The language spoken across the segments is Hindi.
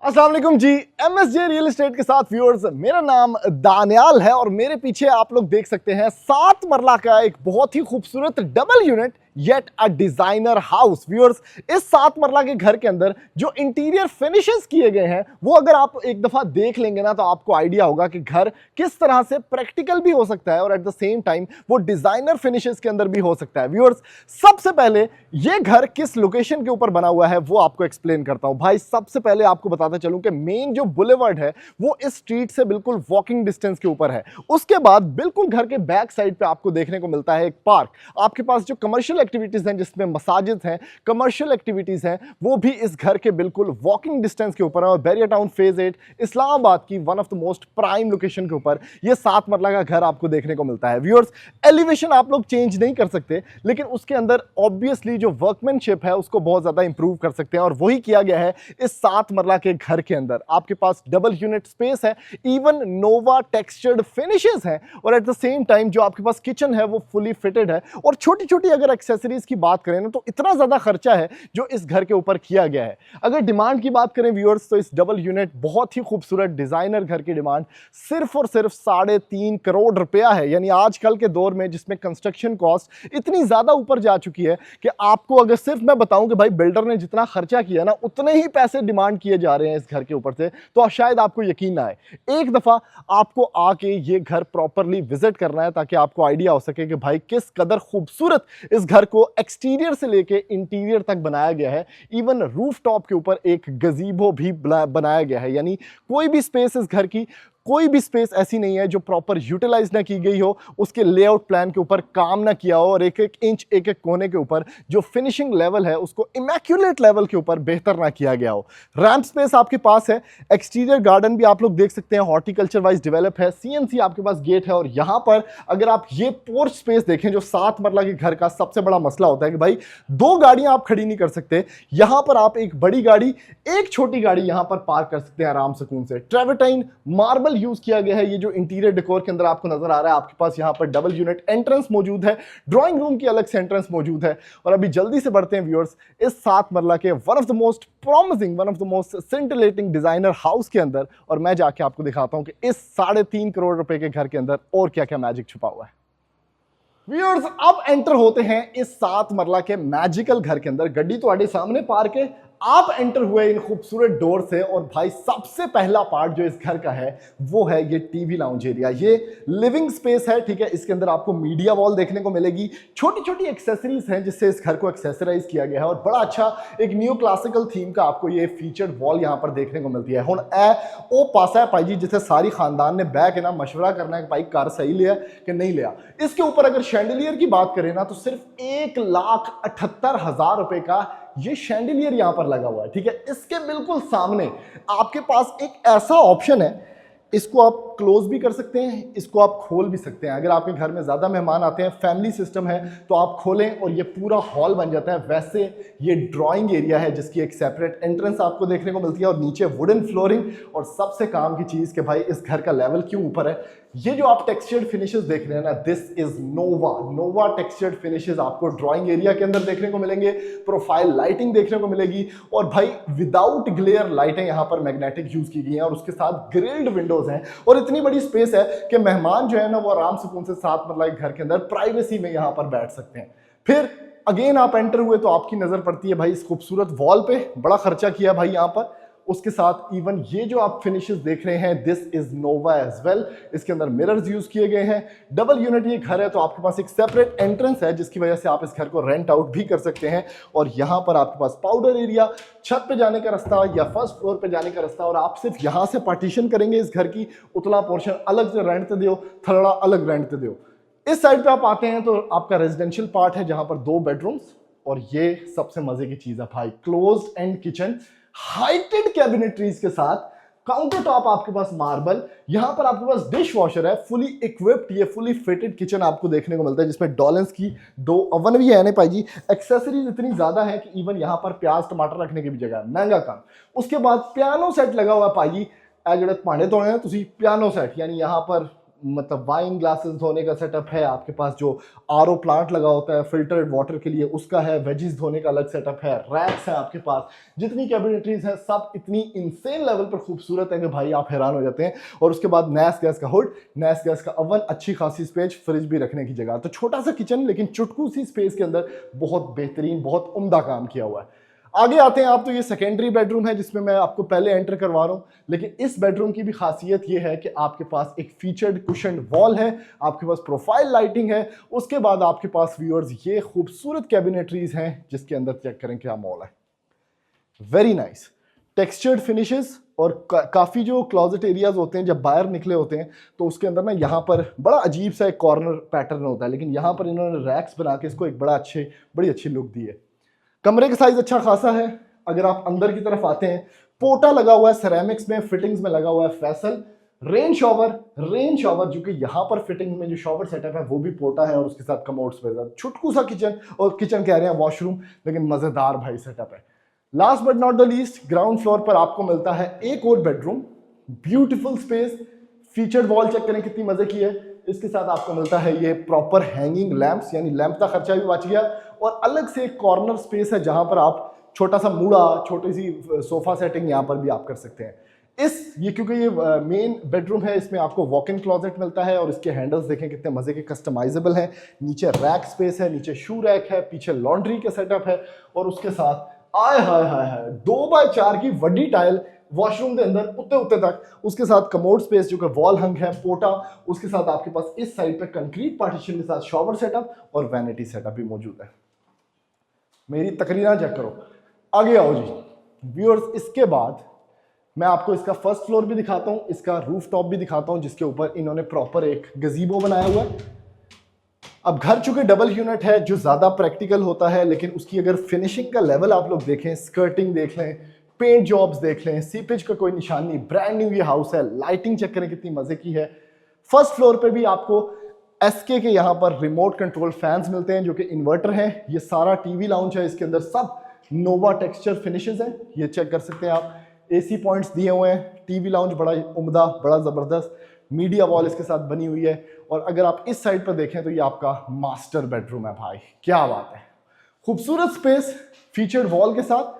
अस्सलाम वालेकुम जी। एमएसजे रियल एस्टेट के साथ व्यूअर्स, मेरा नाम दानियाल है और मेरे पीछे आप लोग देख सकते हैं 7 मरला का एक बहुत ही खूबसूरत double unit yet a designer house. Viewers, इस 7 मरला के घर के अंदर जो इंटीरियर फिनिशेस किए गए हैं वो अगर आप एक दफा देख लेंगे ना तो आपको आइडिया होगा कि घर किस तरह से प्रैक्टिकल भी हो सकता है और एट द सेम टाइम वो डिजाइनर फिनिशेस के अंदर भी हो सकता है। व्यूअर्स, सबसे पहले ये घर किस लोकेशन के ऊपर बना हुआ है वो आपको एक्सप्लेन करता हूं। भाई, सबसे पहले आपको बताता चलूं कि मेन जो बुलेवर्ड है वो इस स्ट्रीट से बिल्कुल वॉकिंग डिस्टेंस के ऊपर है। उसके बाद बिल्कुल घर के बैक साइड पे आपको देखने को मिलता है एक पार्क। आपके पास जो कमर्शियल एक्टिविटीज हैं जिसमें मसाजिद हैं, कमर्शियल एक्टिविटीज हैं, वो भी इस घर के बिल्कुल वॉकिंग डिस्टेंस के ऊपर है। और बैरिया टाउन फेज 8 इस्लामाबाद की one of the most prime location के ऊपर ये 7 मरला का घर आपको देखने को मिलता है। व्यूअर्स, एलिवेशन आप लोग चेंज नहीं कर सकते, लेकिन उसके अंदर ऑब्वियसली जो वर्कमैनशिप है उसको बहुत ज्यादा इंप्रूव कर सकते हैं और वही किया गया है इस 7 मरला के घर के अंदर। आपके पास डबल यूनिट स्पेस है, इवन नोवा टेक्सचर्ड फिनिशेस हैं और एट द सेम टाइम जो आपके पास किचन है वो फुली फिटेड है। और छोटी छोटी अगर एक्सेसरीज की बात करें ना तो इतना ज्यादा खर्चा है जो इस घर के ऊपर किया गया है। अगर डिमांड की बात करें व्यूअर्स, तो इस डबल यूनिट बहुत ही खूबसूरत डिजाइनर घर की डिमांड सिर्फ और सिर्फ 3.5 करोड़ रुपया है। यानी आजकल के दौर में जिसमें कंस्ट्रक्शन कॉस्ट इतनी ज्यादा ऊपर जा चुकी है कि आपको अगर सिर्फ मैं बताऊं कि भाई बिल्डर ने जितना खर्चा किया ना उतने ही पैसे डिमांड किए जा रहे हैं इस घर के ऊपर से, तो शायद आपको यकीन ना आए। एक दफा आपको आके ये घर प्रॉपरली विजिट करना है ताकि आपको आइडिया हो सके कि भाई किस कदर खूबसूरत इस घर को एक्सटीरियर से लेके इंटीरियर तक बनाया गया है। इवन रूफ टॉप के ऊपर एक गजीबो भी बनाया गया है। यानी कोई भी स्पेस इस घर की, कोई भी स्पेस ऐसी नहीं है जो प्रॉपर यूटिलाइज ना की गई हो, उसके लेआउट प्लान के ऊपर काम ना किया हो और एक एक इंच एक एक कोने के ऊपर जो फिनिशिंग लेवल है उसको इमैक्युलेट लेवल के ऊपर बेहतर ना किया गया हो। रैंप स्पेस आपके पास है, एक्सटीरियर गार्डन भी आप लोग देख सकते हैं हॉर्टिकल्चर वाइज डेवलप है, सीएनसी आपके पास गेट है। और यहां पर अगर आप ये पोर्च स्पेस देखें, जो 7 मरला के घर का सबसे बड़ा मसला होता है कि भाई 2 गाड़ियां आप खड़ी नहीं कर सकते, यहां पर आप एक बड़ी गाड़ी एक छोटी गाड़ी यहां पर पार्क कर सकते हैं आराम सुकून से। ट्रेवर्टाइन मार्बल यूज किया गया है। ये जो इंटीरियर डेकोर के अंदर आपको नजर आ रहा है, आपके पास यहां पर डबल यूनिट एंट्रेंस मौजूद है, ड्राइंग रूम की अलग से एंट्रेंस मौजूद है। और अभी जल्दी से बढ़ते हैं व्यूअर्स इस 7 मरला के one of the most promising, one of the most scintillating designer house के अंदर, और मैं जाके आपको दिखाता हूं कि इस 3.5 करोड़ रुपए के घर के अंदर और क्या क्या मैजिक छुपा हुआ है। व्यूअर्स, अब एंटर होते हैं इस 7 मरला के मैजिकल घर के अंदर। गड्डी तो सामने पार्क है, आप एंटर हुए इन खूबसूरत डोर से और भाई सबसे पहला पार्ट जो इस घर का है वो है ये टीवी लाउंज एरिया। ये लिविंग स्पेस है, ठीक है। इसके अंदर आपको मीडिया वॉल देखने को मिलेगी, छोटी छोटी एक्सेसरीज हैं जिससे इस घर को एक्सेसराइज किया गया है और बड़ा अच्छा एक न्यू क्लासिकल थीम का आपको ये फीचर्ड वॉल यहां पर देखने को मिलती है। हुण ए ओ पासा है भाई जी जिसे सारी खानदान ने बैठ के ना मशवरा करना है कि भाई कार सही लिया कि नहीं लिया। इसके ऊपर अगर शैंडलियर की बात करें ना तो सिर्फ 1,78,000 रुपए का ये शैंडलियर यहां पर लगा हुआ है, ठीक है। इसके बिल्कुल सामने आपके पास एक ऐसा ऑप्शन है, इसको आप क्लोज भी कर सकते हैं, इसको आप खोल भी सकते हैं। अगर आपके घर में ज्यादा मेहमान आते हैं, फैमिली सिस्टम है, तो आप खोलें और ये पूरा हॉल बन जाता है। वैसे ये ड्राइंग एरिया है जिसकी एक सेपरेट एंट्रेंस आपको देखने को मिलती है और नीचे वुडन फ्लोरिंग। और सबसे काम की चीज कि भाई इस घर का लेवल क्यों ऊपर है, ये जो आप टेक्सचर्ड फिनिशेस देख रहे हैं ना, this is Nova textured finishes आपको ड्राइंग एरिया के अंदर देखने को मिलेंगे। प्रोफाइल लाइटिंग देखने को मिलेगी और भाई विदाउट ग्लेयर लाइटें यहां पर मैग्नेटिक यूज की गई हैं और उसके साथ ग्रिल्ड विंडोज हैं और इतनी बड़ी स्पेस है कि मेहमान जो है ना वो आराम सुकून से 7 मरला घर के अंदर प्राइवेसी में यहां पर बैठ सकते हैं। फिर अगेन आप एंटर हुए तो आपकी नजर पड़ती है भाई इस खूबसूरत वॉल पे, बड़ा खर्चा किया भाई यहां पर। उसके साथ इवन ये जो आप फिनिशेस देख रहे हैं, this is Nova as well. इसके अंदर मिरर्स यूज किए गए हैं। डबल यूनिट ये घर है तो आपके पास एक सेपरेट एंट्रेंस है जिसकी वजह से आप इस घर को रेंट आउट भी कर सकते हैं। और यहां पर आपके पास पाउडर एरिया, छत पे जाने का रास्ता या फर्स्ट फ्लोर पे जाने का रास्ता, और आप सिर्फ यहां से पार्टीशन करेंगे इस घर की, उतला पोर्शन अलग से रेंट दो, थलड़ा अलग रेंट दो। इस साइड पे आप आते हैं तो आपका रेजिडेंशियल पार्ट है जहां पर 2 बेडरूम्स और ये सबसे मजे की चीज है भाई, क्लोज्ड एंड किचन, हाइटेड कैबिनेटरीज के साथ, काउंटर टॉप आपके पास मार्बल, यहां पर आपके पास डिश वॉशर है, फुली इक्विप्ड ये फुली फिटेड किचन आपको देखने को मिलता है जिसमें डॉलेंस की 2 ओवन भी है ना भाई जी। एक्सेसरीज इतनी ज्यादा है कि इवन यहां पर प्याज टमाटर रखने की भी जगह है, महंगा काम। उसके बाद पियानो सेट लगा हुआ है भाई जी, जड़े भांडे धोने हैं तुसी पियानो सेट, यानी यहां पर मतलब वाइन ग्लासेस धोने का सेटअप है, आपके पास जो आरओ प्लांट लगा होता है फिल्टर्ड वाटर के लिए उसका है, वेजिस धोने का अलग सेटअप है, रैक्स है आपके पास, जितनी कैबिनेटरीज है सब इतनी इंसेन लेवल पर खूबसूरत है कि भाई आप हैरान हो जाते हैं। और उसके बाद नैस गैस का हुड, नैस गैस का ओवन, अच्छी खासी स्पेस, फ्रिज भी रखने की जगह। तो छोटा सा किचन लेकिन चुटकू सी स्पेस के अंदर बहुत बेहतरीन, बहुत उम्दा काम किया हुआ है। आगे आते हैं आप, तो ये सेकेंडरी बेडरूम है जिसमें मैं आपको पहले एंटर करवा रहा हूं, लेकिन इस बेडरूम की भी खासियत ये है कि आपके पास एक फीचर्ड कुशन वॉल है, आपके पास प्रोफाइल लाइटिंग है, उसके बाद आपके पास व्यूअर्स ये खूबसूरत कैबिनेटरीज हैं जिसके अंदर चेक करें क्या मॉल है। वेरी नाइस टेक्सचर्ड फिनिशेस और काफी जो क्लोजेट एरियाज होते हैं जब बाहर निकले होते हैं तो उसके अंदर ना यहाँ पर बड़ा अजीब सा एक कॉर्नर पैटर्न होता है, लेकिन यहाँ पर इन्होंने रैक्स बना के इसको एक बड़ी अच्छी लुक दी है। कमरे का साइज अच्छा खासा है। अगर आप अंदर की तरफ आते हैं, पोटा लगा हुआ है सेरेमिक्स में, फिटिंग्स में लगा हुआ है फैसल। रेन शॉवर जो कि यहाँ पर फिटिंग में जो शॉवर सेटअप है वो भी पोटा है और उसके साथ कमोड स्पेस, छुटकू सा किचन, और किचन कह रहे हैं वॉशरूम, लेकिन मजेदार भाई सेटअप है। Last but not the least, ground floor पर आपको मिलता है एक और bedroom, beautiful space, featured wall check करें कितनी मजे की है। इसके साथ आपको मिलता है ये प्रॉपर हैंगिंग लैंप्स, यानी लैंप का खर्चा भी बच गया, और अलग से एक कॉर्नर स्पेस है जहां पर आप छोटा सा मूड़ा, छोटी सी सोफा सेटिंग यहां पर भी आप कर सकते हैं। ये क्योंकि ये मेन बेडरूम है, इसमें आपको वॉक इन क्लोजेट मिलता है और इसके हैंडल्स देखें कितने मजे के कस्टमाइजेबल हैं। नीचे रैक स्पेस है, नीचे शू रैक है, पीछे लॉन्ड्री का सेटअप है, और उसके साथ आय हाय हाय हाय 2x4 की वड्डी टाइल वॉशरूम के अंदर उत्ते तक, उसके साथ कमोड स्पेस जो कि वॉल हंग है, पोटा, उसके साथ आपके पास इस साइड पे कंक्रीट पार्टीशन के साथ शॉवर सेटअप और वैनिटी सेटअप भी मौजूद है। मेरी तकरीर चेक करो। आगे आओ जी व्यूअर्स, इसके बाद मैं आपको इसका फर्स्ट फ्लोर भी दिखाता हूं, इसका रूफ टॉप भी दिखाता हूं जिसके ऊपर इन्होंने प्रॉपर एक गजीबो बनाया हुआ है। अब घर चूंकि डबल यूनिट है जो ज्यादा प्रैक्टिकल होता है, लेकिन उसकी अगर फिनिशिंग का लेवल आप लोग देखें, स्कर्टिंग देख लें, पेंट जॉब्स देख लें, सीपेज का कोई निशान नहीं, ब्रांड न्यू ये हाउस है। लाइटिंग चेक करें कितनी मजे की है। फर्स्ट फ्लोर पे भी आपको एसके के यहाँ पर रिमोट कंट्रोल फैंस मिलते हैं जो कि इन्वर्टर हैं। ये सारा टीवी लाउंज है, इसके अंदर सब नोवा टेक्सचर फिनिशेस हैं, ये चेक कर सकते हैं आप। एसी पॉइंट्स दिए हुए हैं, टीवी लाउंज बड़ा उम्दा, बड़ा जबरदस्त, मीडिया वॉल इसके साथ बनी हुई है। और अगर आप इस साइड पर देखें तो ये आपका मास्टर बेडरूम है भाई, क्या बात है। खूबसूरत स्पेस, फीचर्ड वॉल के साथ,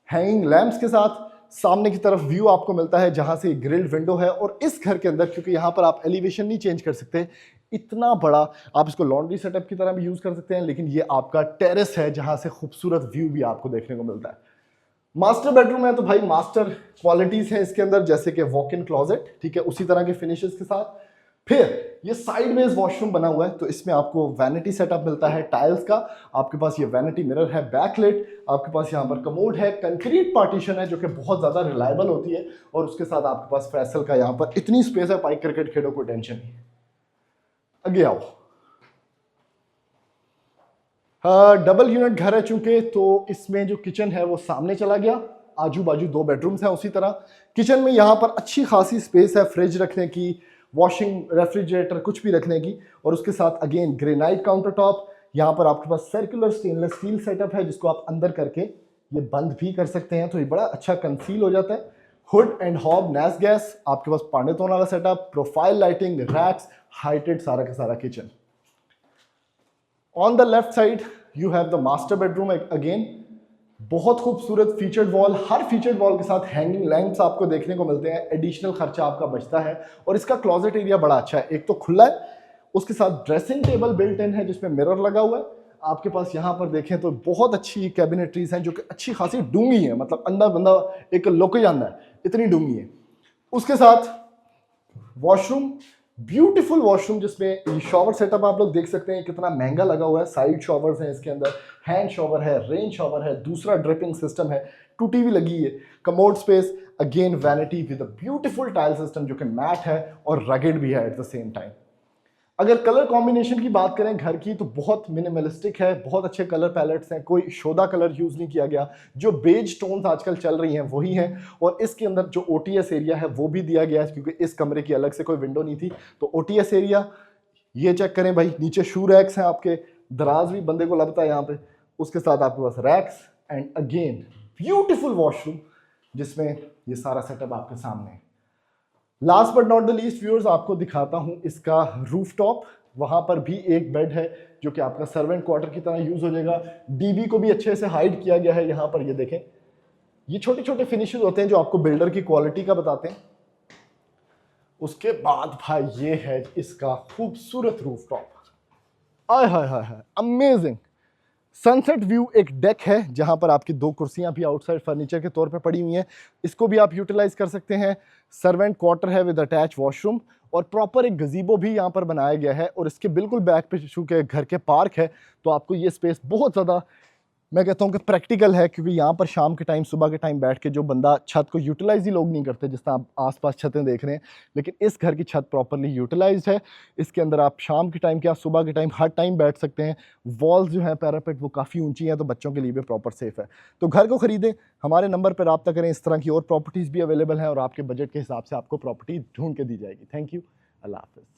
हैंगिंग लैंप्स के साथ, सामने की तरफ व्यू आपको मिलता है जहां से ग्रिल्ड विंडो है। और इस घर के अंदर क्योंकि यहां पर आप एलिवेशन नहीं चेंज कर सकते, इतना बड़ा, आप इसको लॉन्ड्री सेटअप की तरह भी यूज कर सकते हैं, लेकिन ये आपका टेरेस है जहां से खूबसूरत व्यू भी आपको देखने को मिलता है। मास्टर बेडरूम है तो भाई मास्टर क्वालिटीज है इसके अंदर, जैसे कि वॉक इन क्लोजेट, ठीक है, उसी तरह के फिनिशेस के साथ। फिर ये साइडवेज वॉशरूम बना हुआ है तो इसमें आपको वैनिटी सेटअप मिलता है टाइल्स का। आपके पास ये वैनिटी मिरर है, बैकलाइट, आपके पास यहाँ पर कमोड है, कंक्रीट पार्टीशन है जो कि बहुत ज्यादा रिलायबल होती है, और उसके साथ आपके पास फैसल का यहाँ पर इतनी स्पेस है, पाई क्रिकेट खेलो कोई टेंशन नहीं। आगे आओ। डबल यूनिट घर है चूंकि, तो इसमें जो किचन है वो सामने चला गया, आजू बाजू 2 बेडरूम्स हैं। उसी तरह किचन में यहाँ पर अच्छी खासी स्पेस है फ्रिज रखने की, वॉशिंग, रेफ्रिजरेटर, कुछ भी रखने की, और उसके साथ अगेन ग्रेनाइट काउंटर टॉप। यहाँ पर आपके पास सर्कुलर स्टेनलेस स्टील सेटअप है जिसको आप अंदर करके ये बंद भी कर सकते हैं, तो ये बड़ा अच्छा कंसील हो जाता है। Hood and hob nice gas, आपके पास पानी धोने वाला setup, profile lighting, racks, heighted सारा का सारा kitchen. On the left side you have the master bedroom. Again बहुत खूबसूरत फीचर्ड वॉल, हर फीचर्ड वॉल के साथ हैंगिंग लैंप्स आपको देखने को मिलते हैं, एडिशनल खर्चा आपका बचता है। और इसका क्लोजेट एरिया बड़ा अच्छा है, एक तो खुला है, उसके साथ ड्रेसिंग टेबल बिल्ट इन है जिसमें मिरर लगा हुआ है। आपके पास यहाँ पर देखें तो बहुत अच्छी कैबिनेटरीज हैं जो कि अच्छी खासी डूंगी है, मतलब अंदर बंदा एक लुक जाता है, इतनी डूंगी है। उसके साथ वॉशरूम, ब्यूटीफुल वॉशरूम जिसमें शॉवर सेटअप आप लोग देख सकते हैं कितना महंगा लगा हुआ है। साइड शॉवर्स हैं इसके अंदर, हैंड शॉवर है, रेन शॉवर है, दूसरा ड्रिपिंग सिस्टम है, टूटी भी लगी है, commode space, again vanity with a beautiful tile system जो कि मैट है और रगेड भी है एट द सेम टाइम। अगर कलर कॉम्बिनेशन की बात करें घर की तो बहुत मिनिमलिस्टिक है, बहुत अच्छे कलर पैलेट्स हैं, कोई शोधा कलर यूज नहीं किया गया, जो बेज टोन्स आजकल चल रही हैं वही हैं। और इसके अंदर जो ओटीएस एरिया है वो भी दिया गया है क्योंकि इस कमरे की अलग से कोई विंडो नहीं थी, तो ओटीएस एरिया ये चेक करें भाई। नीचे शू रैक्स हैं आपके, दराज भी बंदे को लगता है यहाँ पे, उसके साथ आपके पास racks and again beautiful washroom जिसमें ये सारा सेटअप आपके सामने है। Last but not the least viewers, आपको दिखाता हूं इसका रूफटॉप। वहां पर भी एक बेड है जो कि आपका सर्वेंट क्वार्टर की तरह यूज हो जाएगा। डीबी को भी अच्छे से हाइड किया गया है। यहाँ पर ये देखें, ये छोटे छोटे फिनिशेस होते हैं जो आपको बिल्डर की क्वालिटी का बताते हैं। उसके बाद भाई ये है इसका खूबसूरत रूफटॉप। आय हाय हाय हाय, अमेजिंग। सनसेट व्यू एक डेक है जहां पर आपकी 2 कुर्सियां भी आउटसाइड फर्नीचर के तौर पे पड़ी हुई हैं। इसको भी आप यूटिलाइज कर सकते हैं। सर्वेंट क्वार्टर है विद अटैच वॉशरूम और प्रॉपर एक गजीबो भी यहाँ पर बनाया गया है। और इसके बिल्कुल बैक पे चूंकि घर के पार्क है तो आपको ये स्पेस बहुत ज़्यादा, मैं कहता हूँ कि प्रैक्टिकल है, क्योंकि यहाँ पर शाम के टाइम, सुबह के टाइम बैठ के जो बंदा, छत को यूटिलाइज ही लोग नहीं करते जिस तरह आप आसपास छतें देख रहे हैं, लेकिन इस घर की छत प्रॉपरली यूटिलाइज है। इसके अंदर आप शाम के टाइम क्या सुबह के टाइम हर टाइम बैठ सकते हैं। वॉल्स जो है पैरापेट वो काफ़ी ऊंची हैं तो बच्चों के लिए भी प्रॉपर सेफ है। तो घर को खरीदें, हमारे नंबर पर रब्ता करें। इस तरह की और प्रॉपर्टीज़ भी अवेलेबल हैं और आपके बजट के हिसाब से आपको प्रॉपर्टी ढूंढ के दी जाएगी। थैंक यू, अल्लाह हाफिज़।